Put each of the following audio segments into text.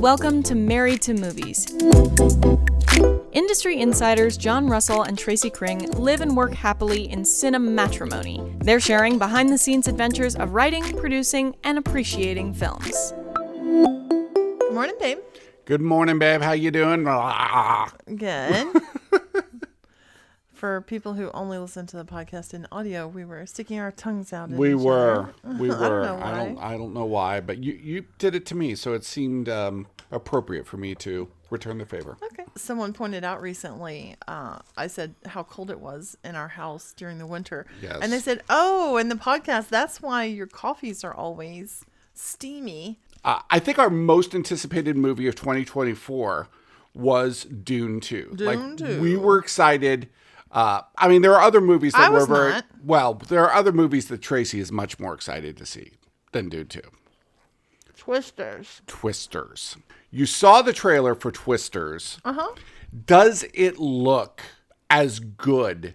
Welcome to Married to Movies. Industry insiders John Russell and Tracy Kring live and work happily in cinematrimony. They're sharing behind-the-scenes adventures of writing, producing, and appreciating films. Good morning, babe. Good morning, babe. How you doing? Good. For people who only listen to the podcast in audio, we were sticking our tongues out. We were. I don't know why. I don't know why, but you did it to me, so it seemed appropriate for me to return the favor. Okay. Someone pointed out recently, I said how cold it was in our house during the winter. Yes. And they said, oh, in the podcast, that's why your coffees are always steamy. I think our most anticipated movie of 2024 was Dune 2. Dune 2. We were excited. I mean, there are other movies that were very... not. Well, there are other movies that Tracy is much more excited to see than Dune 2. Twisters. You saw the trailer for Twisters. Uh-huh. Does it look as good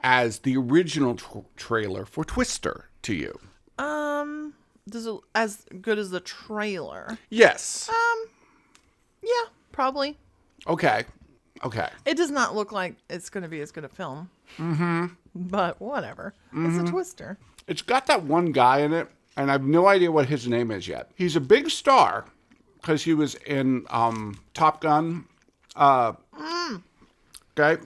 as the original trailer for Twister to you? Does it as good as the trailer? Yes. Yeah, probably. Okay. It does not look like it's going to be as good a film. Mm-hmm. But whatever. Mm-hmm. It's a Twister. It's got that one guy in it, and I have no idea what his name is yet. He's a big star because he was in Top Gun. Okay.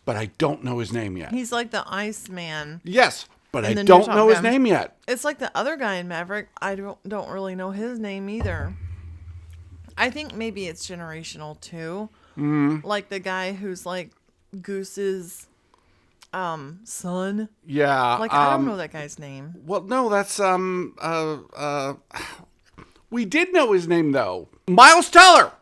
But I don't know his name yet. He's like the Iceman. Yes, but I the new don't Top know his Gun. name yet. It's like the other guy in Maverick. I don't really know his name either. I think maybe it's generational too. Mm. Like the guy who's like Goose's son. Yeah. Like I don't know that guy's name. Well, no, that's we did know his name though. Miles Teller.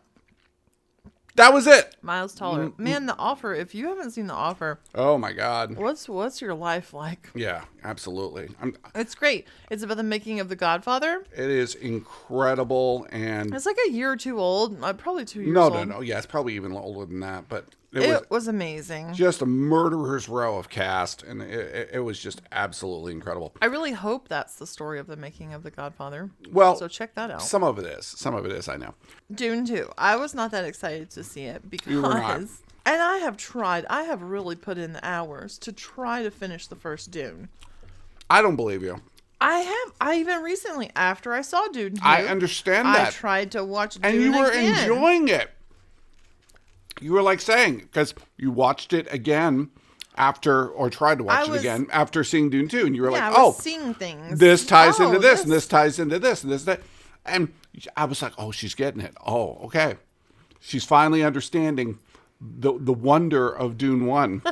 That was it. Miles Teller. Man, The Offer. If you haven't seen The Offer, Oh my God. what's your life like? Yeah, absolutely. It's great. It's about the making of The Godfather. It is incredible, and It's like a year or two old. Probably 2 years old. no. Yeah, it's probably even older than that, but It was amazing. just a murderer's row of cast, and it was just absolutely incredible. I really hope that's the story of the making of The Godfather. Well, So check that out. Some of it is. I know. Dune 2. I was not that excited to see it because... You were not. And I have really put in the hours to try to finish the first Dune. I don't believe you. I even recently, after I saw Dune 2... I understand that. I tried to watch Dune And you were again. enjoying it. You were like saying, because you watched it again or tried to watch it again after seeing Dune 2, and you were like, I was seeing things. this ties into this, and this ties into this, and this, that. And I was like, oh, she's getting it. Oh, okay. She's finally understanding the wonder of Dune 1.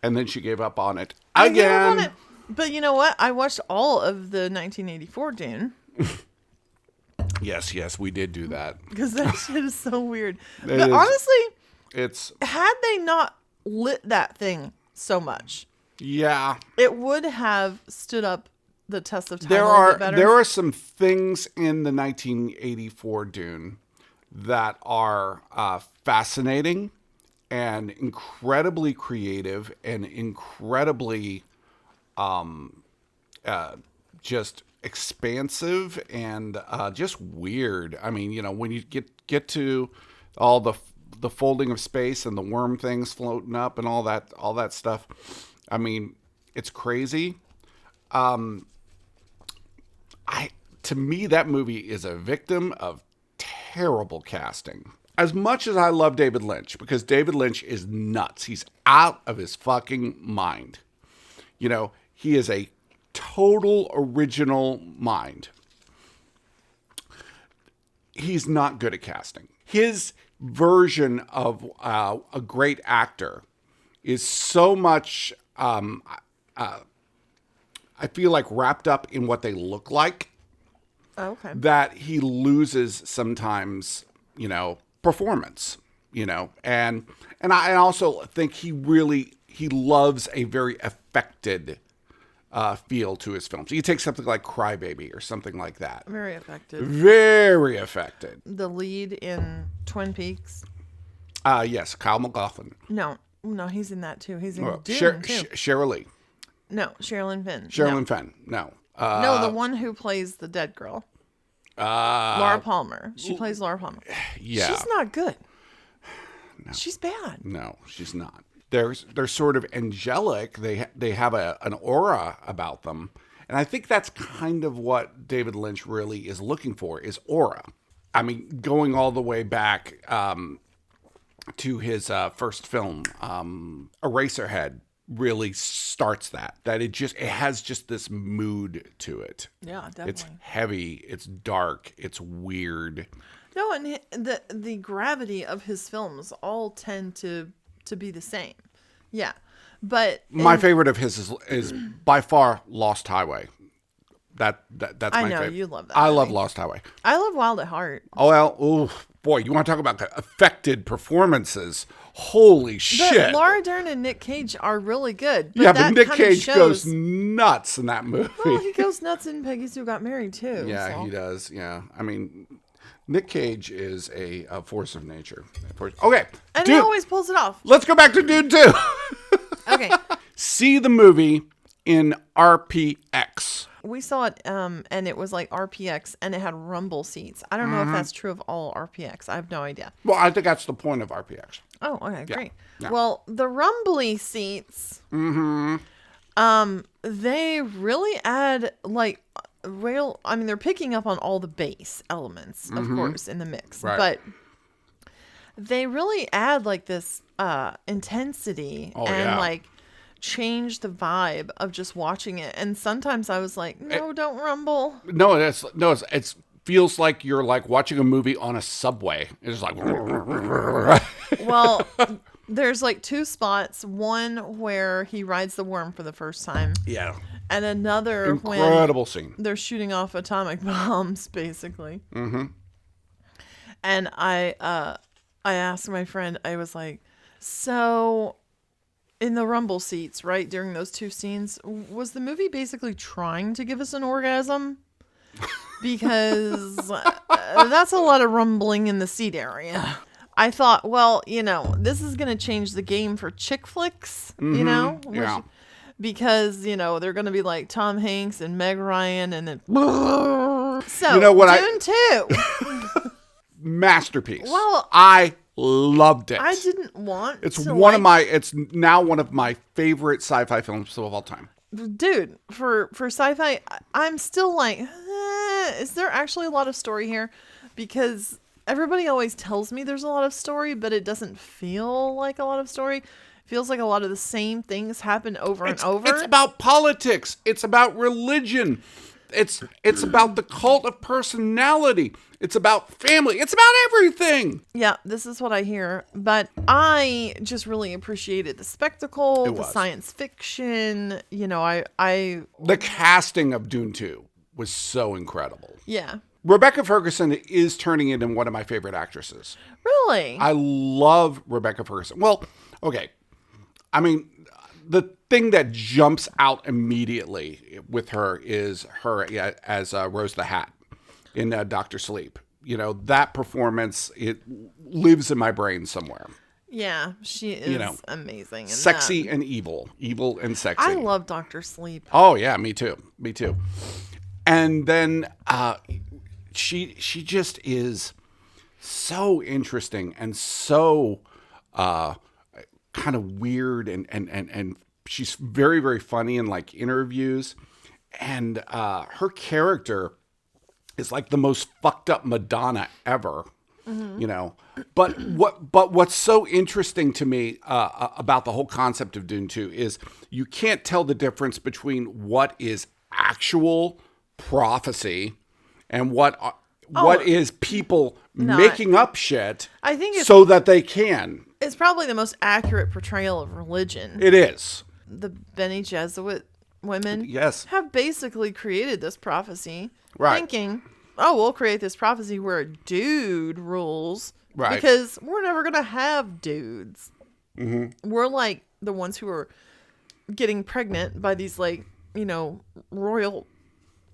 And then she gave up on it again. I gave up on it. But you know what? I watched all of the 1984 Dune. Yes, we did do that. Because that shit is so weird. But honestly, had they not lit that thing so much, it would have stood up the test of time a little bit better. There are some things in the 1984 Dune that are fascinating and incredibly creative and incredibly just expansive and just weird. I mean, when you get to all the folding of space and the worm things floating up and all that stuff. I mean, it's crazy. To me, that movie is a victim of terrible casting. As much as I love David Lynch, because David Lynch is nuts. He's out of his fucking mind. He is a total original mind. He's not good at casting. His version of a great actor is so much, I feel like, wrapped up in what they look like. Okay. That he loses sometimes, performance, and I also think he loves a very affected feel to his films. You take something like Cry Baby or something like that. Very affected. Very affected. The lead in Twin Peaks. Yes, Kyle MacLachlan. No, he's in that too. He's in Dune too. Sheryl Lee. No, Sherilyn Fenn. Sherilyn Fenn. No. No, the one who plays the dead girl. Laura Palmer. She plays Laura Palmer. Yeah. She's not good. No. She's bad. No, she's not. They're sort of angelic. They have an aura about them. And I think that's kind of what David Lynch really is looking for, is aura. I mean, going all the way back to his first film, Eraserhead, really starts that it has just this mood to it. Yeah, definitely. It's heavy, it's dark, it's weird. No, and the gravity of his films all tend to be the same. Yeah. But my favorite of his is by far Lost Highway. That's my favorite. I know you love that. I love Lost Highway. I love Wild at Heart. Oh well, ooh, boy, you want to talk about affected performances? Holy shit! Laura Dern and Nick Cage are really good. But Nick Cage goes nuts in that movie. Well, he goes nuts in Peggy Sue Got Married too. Yeah, so. He does. Yeah, I mean, Nick Cage is a force of nature. Okay, and he always pulls it off. Let's go back to Dune 2. Okay. See the movie in RPX. We saw it, and it was like RPX, and it had rumble seats. I don't know if that's true of all RPX. I have no idea. Well, I think that's the point of RPX. Oh, okay, great. Yeah. Well, the rumbly seats, they really add like rail. I mean, they're picking up on all the bass elements, of course, in the mix, right. But they really add like this intensity like change the vibe of just watching it. And sometimes I was like, no, don't rumble. No, it feels like you're like watching a movie on a subway. It's like well, there's like two spots, one where he rides the worm for the first time, and another incredible when scene. They're shooting off atomic bombs basically. And I asked my friend, I was like, so in the rumble seats, right, during those two scenes, was the movie basically trying to give us an orgasm? Because that's a lot of rumbling in the seat area. I thought, well, this is going to change the game for chick flicks, Yeah. Because, they're going to be like Tom Hanks and Meg Ryan and then... So, you know what Dune 2. Masterpiece. Well, I loved it. I didn't want it's to it's now one of my favorite sci-fi films of all time. Dude, for sci-fi, I'm still like, is there actually a lot of story here? Because everybody always tells me there's a lot of story, but it doesn't feel like a lot of story. It feels like a lot of the same things happen over and over. It's about politics. It's about religion. It's about the cult of personality. It's about family. It's about everything. Yeah, this is what I hear. But I just really appreciated the spectacle, the science fiction. The casting of Dune 2 was so incredible. Yeah. Rebecca Ferguson is turning into one of my favorite actresses. Really? I love Rebecca Ferguson. Well, okay. I mean, the thing that jumps out immediately with her is her as Rose the Hat in Dr. Sleep. That performance, it lives in my brain somewhere. Yeah, she is amazing. Sexy and evil and sexy. I love Dr. Sleep. Oh yeah, me too. And then she just is so interesting and so kind of weird and she's very, very funny in like interviews, and her character is like the most fucked up Madonna ever. But what's so interesting to me about the whole concept of Dune 2 is you can't tell the difference between what is actual prophecy and what is people making up shit. I think so that they can. It's probably the most accurate portrayal of religion. It is. The Bene Gesserit women have basically created this prophecy, thinking, we'll create this prophecy where a dude rules, because we're never going to have dudes. We're like the ones who are getting pregnant by these royal,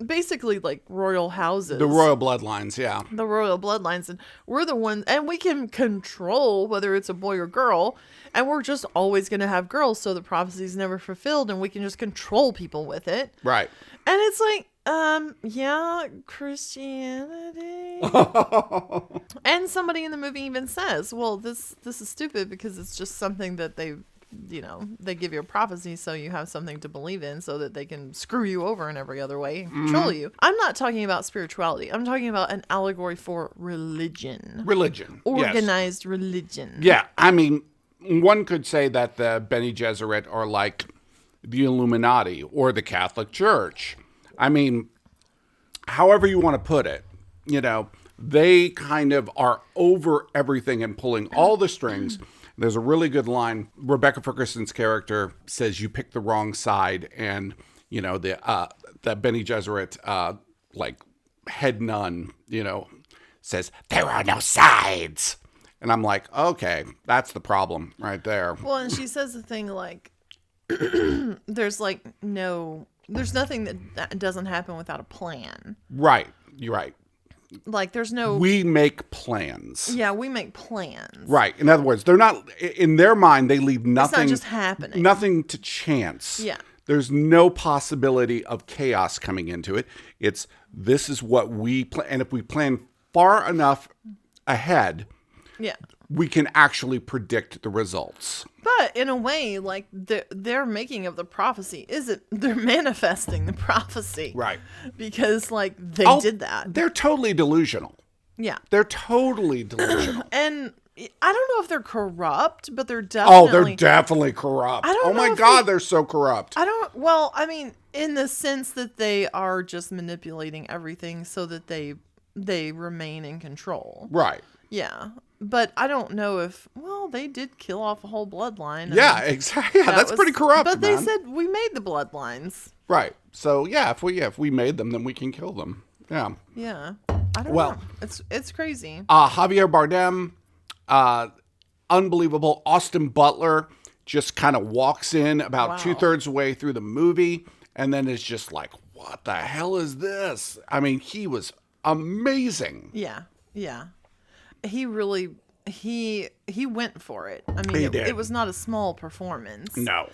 basically like royal houses. The royal bloodlines, yeah. The royal bloodlines. And we're the ones, and we can control whether it's a boy or girl, and we're just always going to have girls, so the prophecy's never fulfilled, and we can just control people with it. Right. And it's like, Yeah, Christianity. And somebody in the movie even says, well, this is stupid because it's just something that they give you a prophecy so you have something to believe in so that they can screw you over in every other way and control you. I'm not talking about spirituality. I'm talking about an allegory for religion. Religion. Organized religion. Yeah. I mean, one could say that the Bene Gesserit are like the Illuminati or the Catholic Church. I mean, however you want to put it, they kind of are over everything and pulling all the strings. There's a really good line. Rebecca Ferguson's character says you picked the wrong side, and the Bene Gesserit like head nun, says there are no sides, and I'm like, okay, that's the problem right there. Well, and she says the thing like, there's nothing that doesn't happen without a plan. Right, you're right. Like, there's no... We make plans. Yeah, we make plans. Right. In other words, they're not... In their mind, they leave nothing... It's not just happening. Nothing to chance. Yeah. There's no possibility of chaos coming into it. This is what we plan. And if we plan far enough ahead... Yeah. We can actually predict the results. But in a way, like their making of the prophecy they're manifesting the prophecy. Right. Because like they did that. They're totally delusional. Yeah. They're totally delusional. And I don't know if they're corrupt, but they're definitely... Oh, they're definitely corrupt. Oh my God, they're so corrupt. I mean, in the sense that they are just manipulating everything so that they remain in control. Right. Yeah. But I don't know if, they did kill off a whole bloodline. Yeah, exactly. Yeah, that's pretty corrupt, But they said we made the bloodlines. Right. So, if we made them, then we can kill them. Yeah. Yeah. I don't know. It's crazy. Javier Bardem, unbelievable. Austin Butler just kind of walks in about 2/3 way through the movie and then is just like, what the hell is this? I mean, he was amazing. Yeah. Yeah. He really, he went for it. I mean, it was not a small performance. No.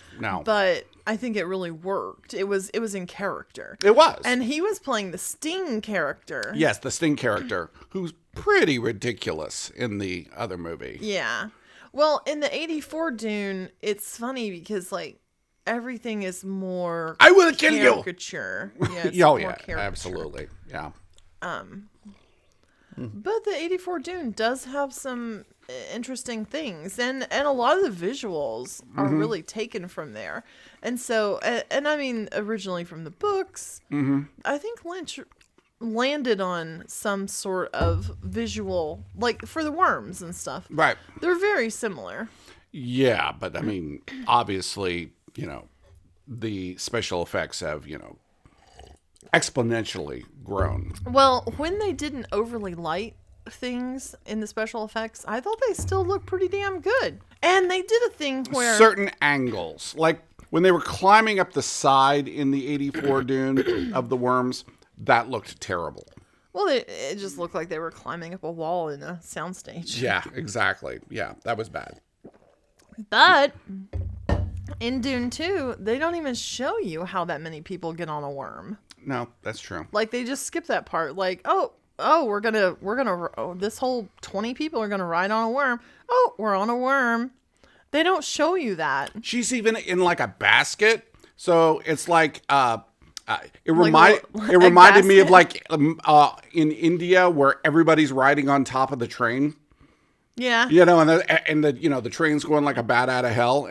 But I think it really worked. It was in character. It was. And he was playing the Sting character. Yes, the Sting character, who's pretty ridiculous in the other movie. Yeah. Well, in the 84 Dune, it's funny because, like, everything is more I will kill you. Caricature. Yeah, caricature. Absolutely. Yeah. But the 84 Dune does have some interesting things, and a lot of the visuals are really taken from there. And so, and I mean, originally from the books, I think Lynch landed on some sort of visual, like for the worms and stuff. Right. They're very similar. Yeah, but I mean, obviously, the special effects have, exponentially grown. Well, when they didn't overly light things in the special effects, I thought they still looked pretty damn good. And they did a thing where certain angles, like when they were climbing up the side in the 84 Dune of the worms, that looked terrible. Well, it just looked like they were climbing up a wall in a soundstage. Yeah, exactly. Yeah, that was bad. But in Dune 2, they don't even show you how that many people get on a worm. No, that's true. Like, they just skip that part. Like, this whole 20 people are gonna ride on a worm. Oh, we're on a worm. They don't show you that. She's even in like a basket, so it's like it reminded me of like in India where everybody's riding on top of the train. Yeah. And the train's going like a bat out of hell,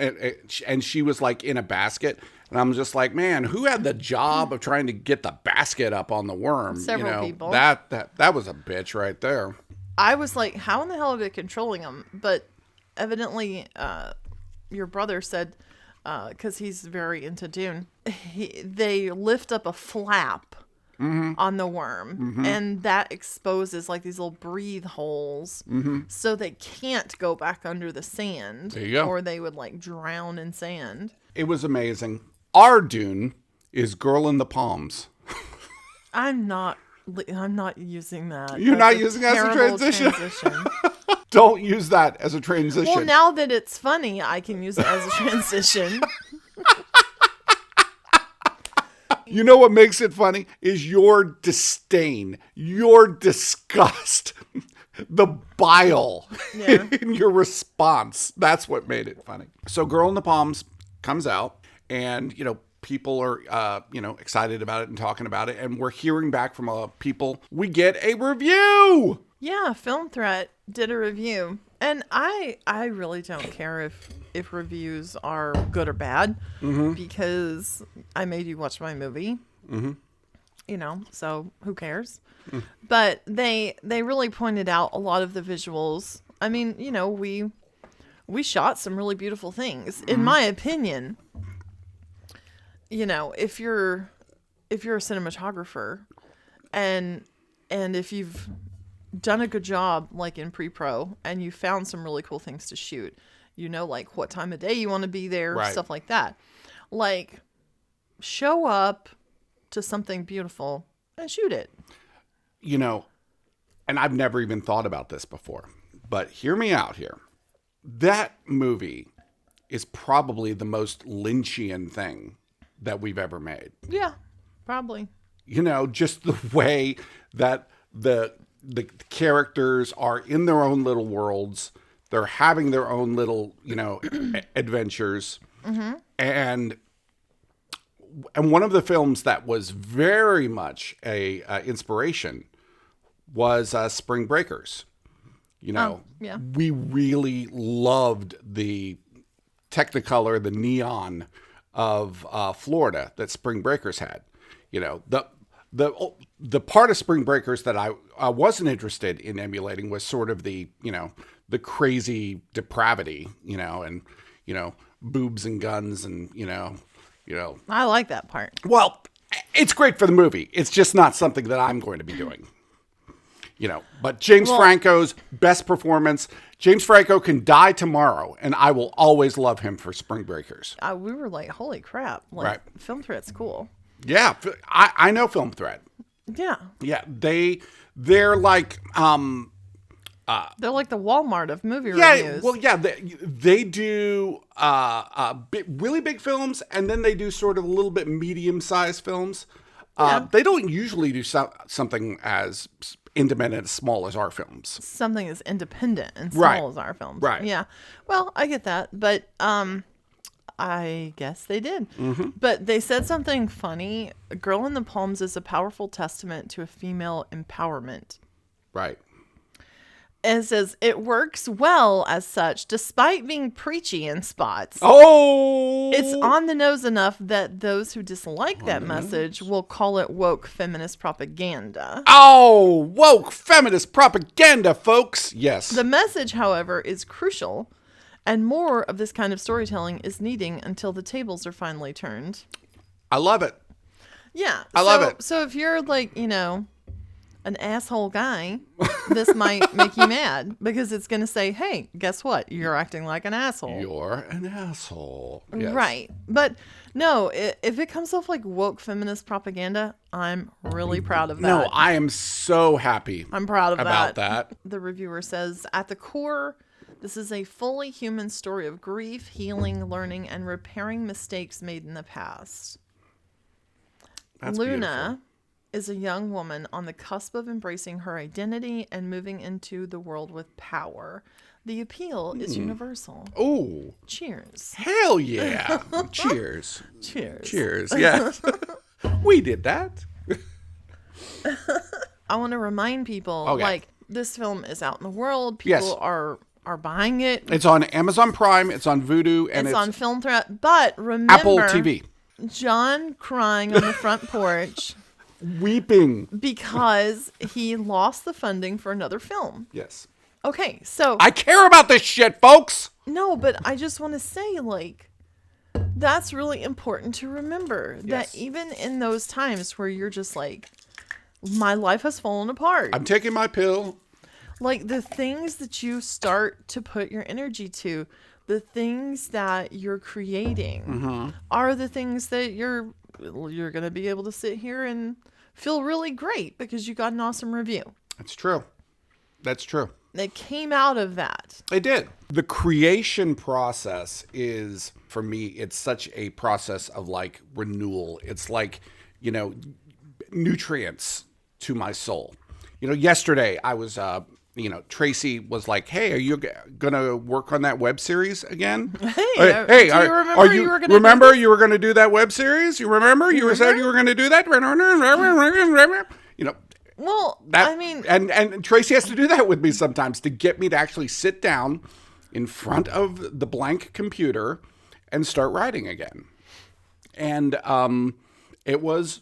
and she was like in a basket. And I'm just like, man, who had the job of trying to get the basket up on the worm? Several people. That was a bitch right there. I was like, how in the hell are they controlling them? But evidently, your brother said, because he's very into Dune, they lift up a flap on the worm, and that exposes like these little breathe holes, so they can't go back under the sand. There you go. Or they would like drown in sand. It was amazing. Our Dune is Girl in the Palms. I'm not using that. You're not using that as a transition. Don't use that as a transition. Well, now that it's funny, I can use it as a transition. You know what makes it funny is your disdain, your disgust, the bile in your response. That's what made it funny. So Girl in the Palms comes out and, people are, excited about it and talking about it. And we're hearing back from people. We get a review. Yeah, Film Threat did a review. And I really don't care if reviews are good or bad because I made you watch my movie. So who cares? But they really pointed out a lot of the visuals. I mean, we shot some really beautiful things. In my opinion, if you're a cinematographer and if you've done a good job like in pre-pro and you found some really cool things to shoot, like what time of day you want to be there, right. Stuff like that, like show up to something beautiful and shoot it. And I've never even thought about this before, but hear me out here. That movie is probably the most Lynchian thing that we've ever made. Yeah, probably. Just the way that the characters are in their own little worlds. They're having their own little, adventures. And one of the films that was very much a inspiration was Spring Breakers. We really loved the Technicolor, the neon of Florida that Spring Breakers had. The part of Spring Breakers that I wasn't interested in emulating was sort of the crazy depravity, and boobs and guns and I like that part. Well, it's great for the movie. It's just not something that I'm going to be doing. But James Franco's best performance. James Franco can die tomorrow, and I will always love him for Spring Breakers. We were like, holy crap! Right. Film Threat's cool. Yeah, I know Film Threat. Yeah. Yeah, they're like they're like the Walmart of movie yeah, reviews. well, yeah, they do really big films, and then they do sort of a little bit medium-sized films. They don't usually do something as intimate and as small as our films. Something as independent and small as our films. Right. Yeah. Well, I get that, but I guess they did. But they said something funny. Girl in the Palms is a powerful testament to a female empowerment. Right. And it says it works well as such, despite being preachy in spots. Oh! It's on the nose enough that those who dislike that message will call it woke feminist propaganda. Oh, woke feminist propaganda, folks. Yes. The message, however, is crucial, and more of this kind of storytelling is needing until the tables are finally turned. I love it. Yeah. I love it. So if you're like, an asshole guy, this might make you mad because it's going to say, hey, guess what? You're acting like an asshole. You're an asshole. Yes. Right. But no, if it comes off like woke feminist propaganda, I'm really proud of that. No, I am so happy. I'm proud of about that. The reviewer says, at the core, this is a fully human story of grief, healing, learning, and repairing mistakes made in the past. That's Luna beautiful. Is a young woman on the cusp of embracing her identity and moving into the world with power. The appeal is universal. Oh. Cheers. Hell yeah. Cheers. Cheers. Cheers. Yes. We did that. I want to remind people, like, this film is out in the world. People are buying it. It's on Amazon Prime. It's on Vudu. And it's on Film Threat. But remember, Apple TV. John crying on the front porch. Weeping. Because he lost the funding for another film. Yes. Okay, so... I care about this shit, folks! No, but I just want to say, like, that's really important to remember. Yes. That even in those times where you're just like, my life has fallen apart. I'm taking my pill. Like, the things that you start to put your energy to, the things that you're creating are the things that you're going to be able to sit here and feel really great because you got an awesome review. That's true. That's true. It came out of that. It did. The creation process is, for me, it's such a process of like renewal. It's like nutrients to my soul. Yesterday I was, Tracy was like, "Hey, are you gonna work on that web series again?" Hey, do you remember you were gonna you were gonna do that web series? You remember you said you were gonna do that? Well, That, and Tracy has to do that with me sometimes to get me to actually sit down in front of the blank computer and start writing again. And it was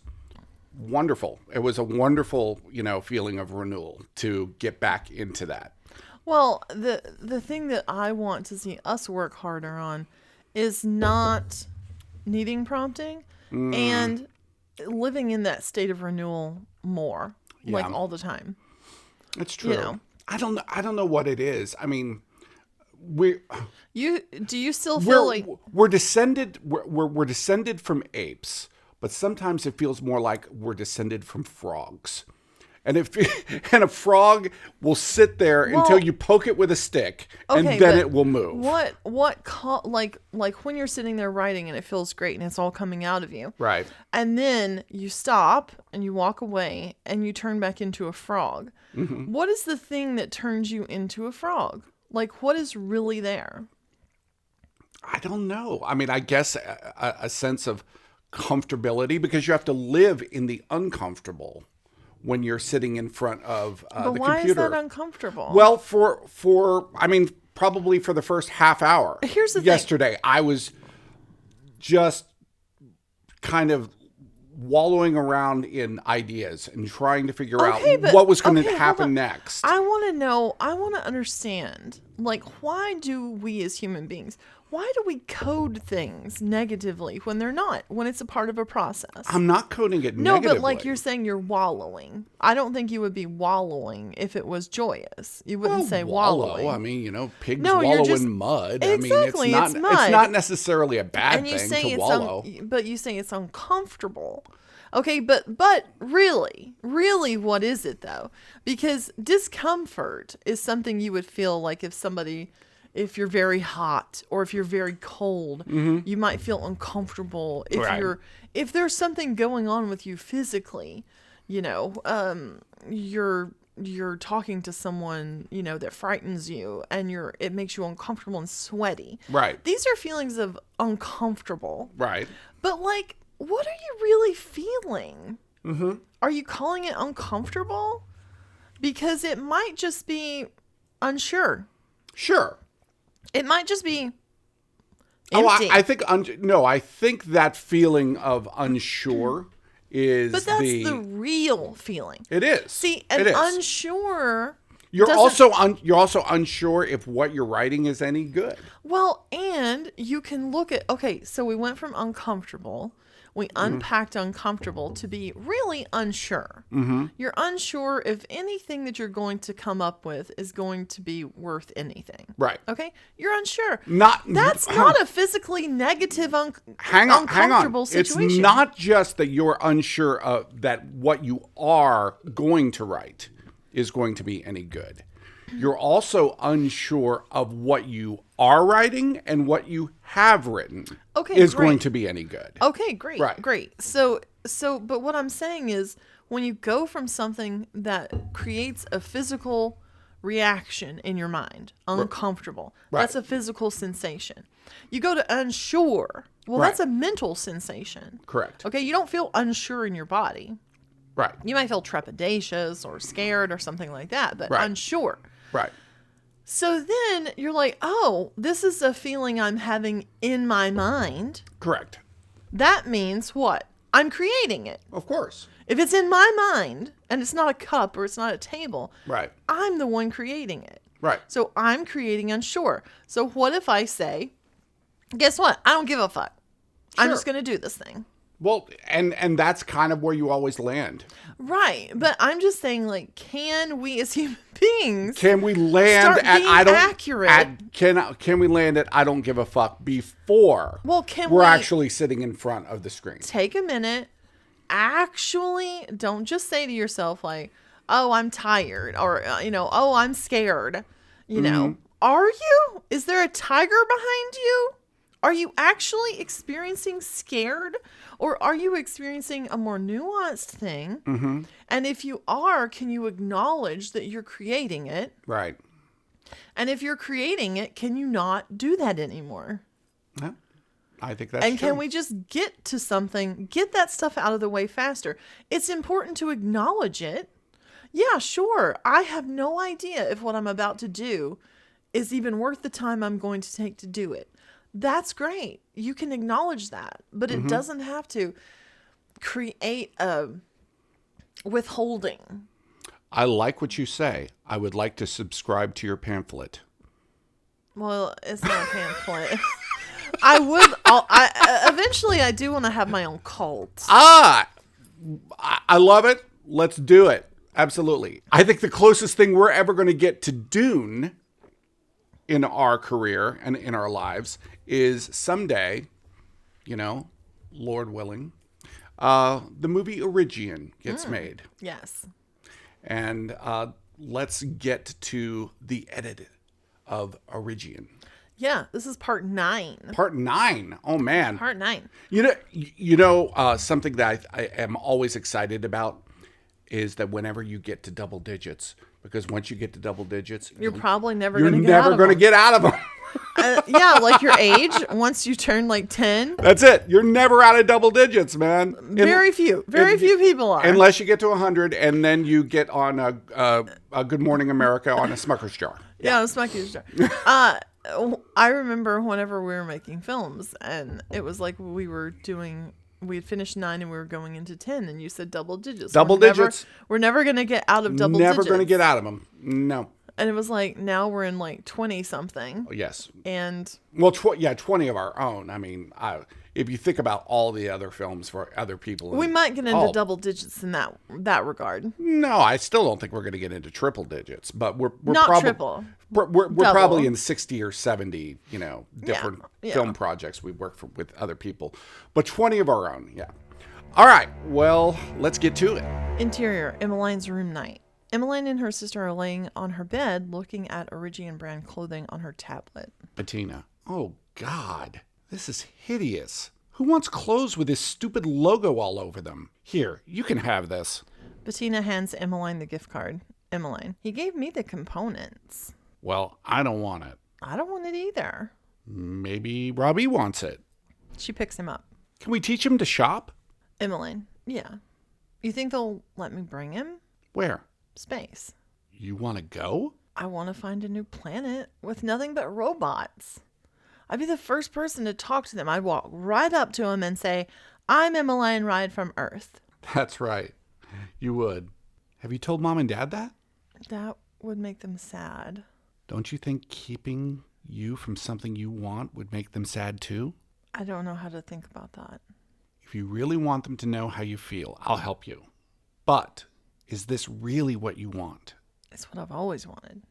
wonderful. It was a wonderful, feeling of renewal to get back into that. Well, the thing that I want to see us work harder on is not needing prompting and living in that state of renewal more, like all the time. It's true. I don't know what it is. I mean, do you still feel like we're descended from apes, but sometimes it feels more like we're descended from frogs. And a frog will sit there until you poke it with a stick, and then it will move. Like when you're sitting there writing and it feels great and it's all coming out of you. Right. And then you stop and you walk away and you turn back into a frog. Mm-hmm. What is the thing that turns you into a frog? Like, what is really there? I don't know. I mean, I guess a sense of comfortability, because you have to live in the uncomfortable when you're sitting in front of the computer. But why is that uncomfortable? Well, probably for the first half hour. Here's the thing. Yesterday, I was just kind of wallowing around in ideas and trying to figure out what was going to happen next. I want to understand, like, why do we as human beings, why do we code things negatively when they're not, when it's a part of a process? I'm not coding it negatively. No, but like you're saying you're wallowing. I don't think you would be wallowing if it was joyous. You wouldn't say wallowing. I mean, pigs wallow in mud. Exactly, I mean, it's not necessarily a bad thing to wallow. But you say it's uncomfortable. Okay, but really, what is it though? Because discomfort is something you would feel like if you're very hot or if you're very cold, you might feel uncomfortable. If there's something going on with you physically, you're talking to someone, that frightens you and it makes you uncomfortable and sweaty. Right. These are feelings of uncomfortable. Right. But like, what are you really feeling? Mm-hmm. Are you calling it uncomfortable? Because it might just be unsure. Sure. It might just be empty. I think I think that feeling of unsure is But that's the real feeling. It is. See, and unsure. You're also unsure if what you're writing is any good. Well, and you can look at so we went from uncomfortable. We unpacked uncomfortable to be really unsure. Mm-hmm. You're unsure if anything that you're going to come up with is going to be worth anything. Right. Okay? You're unsure. That's not a physically negative uncomfortable situation. It's not just that you're unsure of that what you are going to write is going to be any good. You're also unsure of what you are writing and what you have written is going to be any good. Okay, great. Right. Great. So, but what I'm saying is when you go from something that creates a physical reaction in your mind, uncomfortable, that's a physical sensation. You go to unsure. Well, that's a mental sensation. Correct. Okay, you don't feel unsure in your body. Right. You might feel trepidatious or scared or something like that, but unsure. Right. So then you're like, oh, this is a feeling I'm having in my mind. Correct. That means what? I'm creating it. Of course. If it's in my mind and it's not a cup or it's not a table, right, I'm the one creating it. Right. So I'm creating unsure. So what if I say, guess what? I don't give a fuck. Sure. I'm just going to do this thing. Well, and that's kind of where you always land. Right. But I'm just saying, like, can we as human beings can we land start at being I don't accurate? Can we land at I don't give a fuck before we're actually sitting in front of the screen? Take a minute. Actually, don't just say to yourself like, "Oh, I'm tired," or "Oh, I'm scared." Are you? Is there a tiger behind you? Are you actually experiencing scared, or are you experiencing a more nuanced thing? Mm-hmm. And if you are, can you acknowledge that you're creating it? Right. And if you're creating it, can you not do that anymore? Yeah, I think that's and true. can we just get to something, get that stuff out of the way faster? It's important to acknowledge it. Yeah, sure. I have no idea if what I'm about to do is even worth the time I'm going to take to do it. That's great. You can acknowledge that, but it doesn't have to create a withholding. I like what you say. I would like to subscribe to your pamphlet. Well, it's not a pamphlet. Eventually I do want to have my own cult. I love it. Let's do it. Absolutely. I think the closest thing we're ever going to get to Dune in our career and in our lives is someday, Lord willing, the movie Origan gets made. Yes. And let's get to the edit of Origan. Yeah, this is part 9. Part 9. Oh man. Part 9. Something that I am always excited about is that whenever you get to double digits, because once you get to double digits, You're probably never you're going to get never out going to of get out of them. yeah, like your age, once you turn like 10. That's it. You're never out of double digits, man. Very few people are. Unless you get to 100 and then you get on a Good Morning America on a Smucker's jar. Yeah, on a Smucker's jar. I remember whenever we were making films and it was like we had finished 9 and we were going into 10 and you said double digits. Double digits. We're never going to get out of double digits. Never going to get out of them. No. And it was like, now we're in like 20 something. Yes. And. Well, 20 of our own. I mean, if you think about all the other films for other people. We might get into double digits in that regard. No, I still don't think we're going to get into triple digits, but we're not triple. We're probably in 60 or 70, different film projects we work with other people, but 20 of our own. Yeah. All right. Well, let's get to it. Interior, Emmeline's room night. Emmeline and her sister are laying on her bed looking at Origan brand clothing on her tablet. Bettina. Oh, God. This is hideous. Who wants clothes with this stupid logo all over them? Here, you can have this. Bettina hands Emmeline the gift card. Emmeline, he gave me the components. Well, I don't want it. I don't want it either. Maybe Robbie wants it. She picks him up. Can we teach him to shop? Emmeline, yeah. You think they'll let me bring him? Where? Space. You want to go? I want to find a new planet with nothing but robots. I'd be the first person to talk to them. I'd walk right up to them and say, I'm Emmeline Ride from Earth. That's right. You would. Have you told Mom and Dad that? That would make them sad. Don't you think keeping you from something you want would make them sad too? I don't know how to think about that. If you really want them to know how you feel, I'll help you. But is this really what you want? It's what I've always wanted.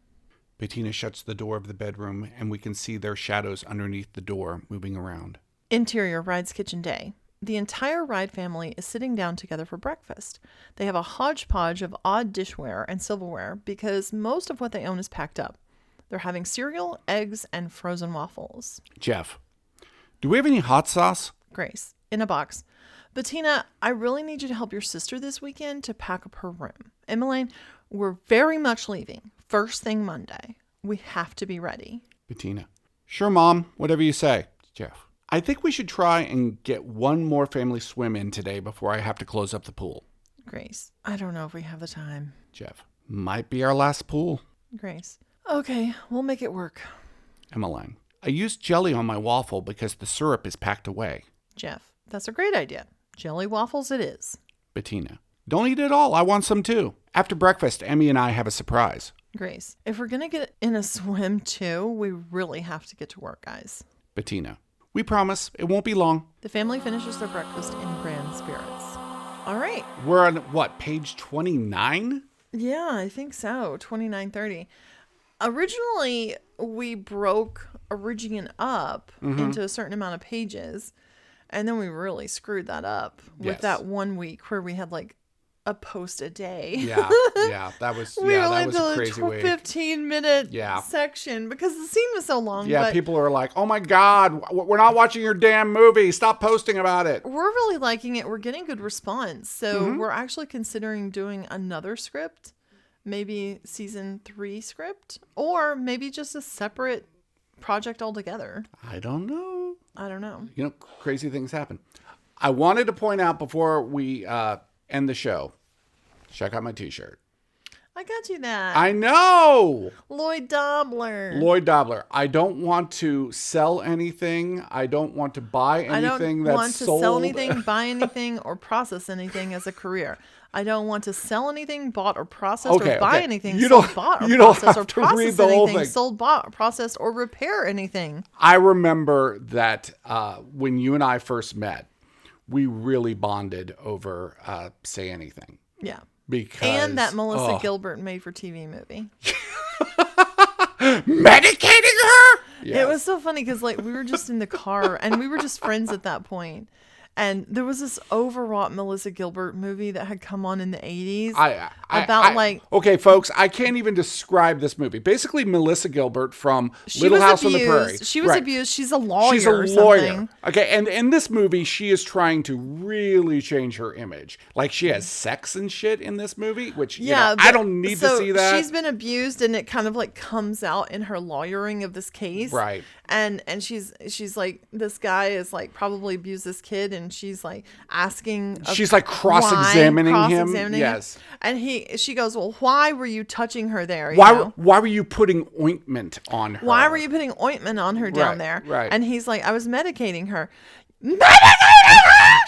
Bettina shuts the door of the bedroom, and we can see their shadows underneath the door moving around. Interior, Ride's kitchen day. The entire Ride family is sitting down together for breakfast. They have a hodgepodge of odd dishware and silverware because most of what they own is packed up. They're having cereal, eggs, and frozen waffles. Jeff, do we have any hot sauce? Grace, in a box. Bettina, I really need you to help your sister this weekend to pack up her room. Emmeline, we're very much leaving. First thing Monday. We have to be ready. Bettina, sure, Mom. Whatever you say. Jeff, I think we should try and get one more family swim in today before I have to close up the pool. Grace, I don't know if we have the time. Jeff, might be our last pool. Grace, okay, we'll make it work. Emmeline, I used jelly on my waffle because the syrup is packed away. Jeff, that's a great idea. Jelly waffles it is. Bettina, don't eat it all. I want some too. After breakfast, Emmy and I have a surprise. Grace, if we're going to get in a swim too, we really have to get to work, guys. Bettina, we promise it won't be long. The family finishes their breakfast in grand spirits. All right. We're on, what, page 29? Yeah, I think so. 29:30. Originally, we broke Origan up into a certain amount of pages. And then we really screwed that up with that 1 week where we had like a post a day. Yeah, that was We that only was a did crazy week. 15-minute Yeah. section because the scene was so long. Yeah, but people are like, "Oh my God, we're not watching your damn movie. Stop posting about it." we're really liking it. We're getting good response. So Mm-hmm. we're actually considering doing another script, maybe season 3 script, or maybe just a separate project altogether. I don't know. I don't know. You know, crazy things happen. I wanted to point out before we end the show, check out my T-shirt. I got you that. I know. Lloyd Dobler. Lloyd Dobler. I don't want to sell anything. I don't want to buy anything I don't that's want to sold. sell anything, buy anything, or process anything as a career. I don't want to sell anything, bought or processed, or buy anything, sold, bought, or processed, or process anything, sold, bought, processed, or repair anything. I remember that when you and I first met, we really bonded over Say Anything. Yeah. Because, and that Melissa Gilbert made for TV movie. Medicating her? Yes. It was so funny because like we were just in the car and we were just friends at that point. And there was this overwrought Melissa Gilbert movie that had come on in the 80s. Okay, folks, I can't even describe this movie. Basically, Melissa Gilbert from Little House on the Prairie. She was abused. She's a lawyer. She's a or lawyer. Something. Okay, and in this movie, she is trying to really change her image. Like, she has sex and shit in this movie, which, I don't need to see that. She's been abused, and it kind of like comes out in her lawyering of this case. Right. And she's like, this guy is like probably abused this kid, and she's like asking. She's like cross-examining him. Yes. And she goes, well, why were you touching her there? Why were you putting ointment on her? Why were you putting ointment on her down there? Right. And he's like, I was medicating her.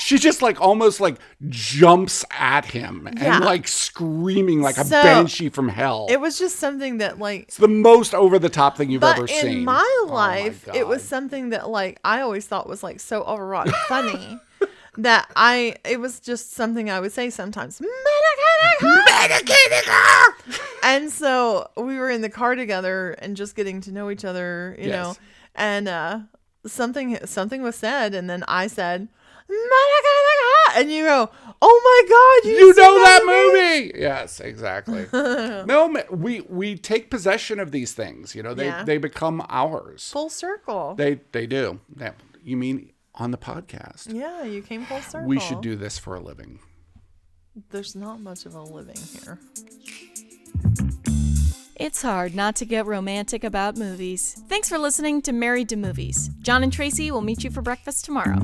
She just like almost like jumps at him and like screaming like a banshee from hell. It was just something that like it's the most over the top thing you've ever seen. But in my life, it was something that like I always thought was like so overwrought and funny that it was just something I would say sometimes. Medicating her. And so we were in the car together and just getting to know each other, you know, and something was said, and then I said, and you go, oh my God, you know that movie? Yes, exactly. No, we take possession of these things, you know, they become ours. Full circle. They do. You mean on the podcast? Yeah, you came full circle. We should do this for a living. There's not much of a living here. It's hard not to get romantic about movies. Thanks for listening to Married to Movies. Jon and Tracy will meet you for breakfast tomorrow.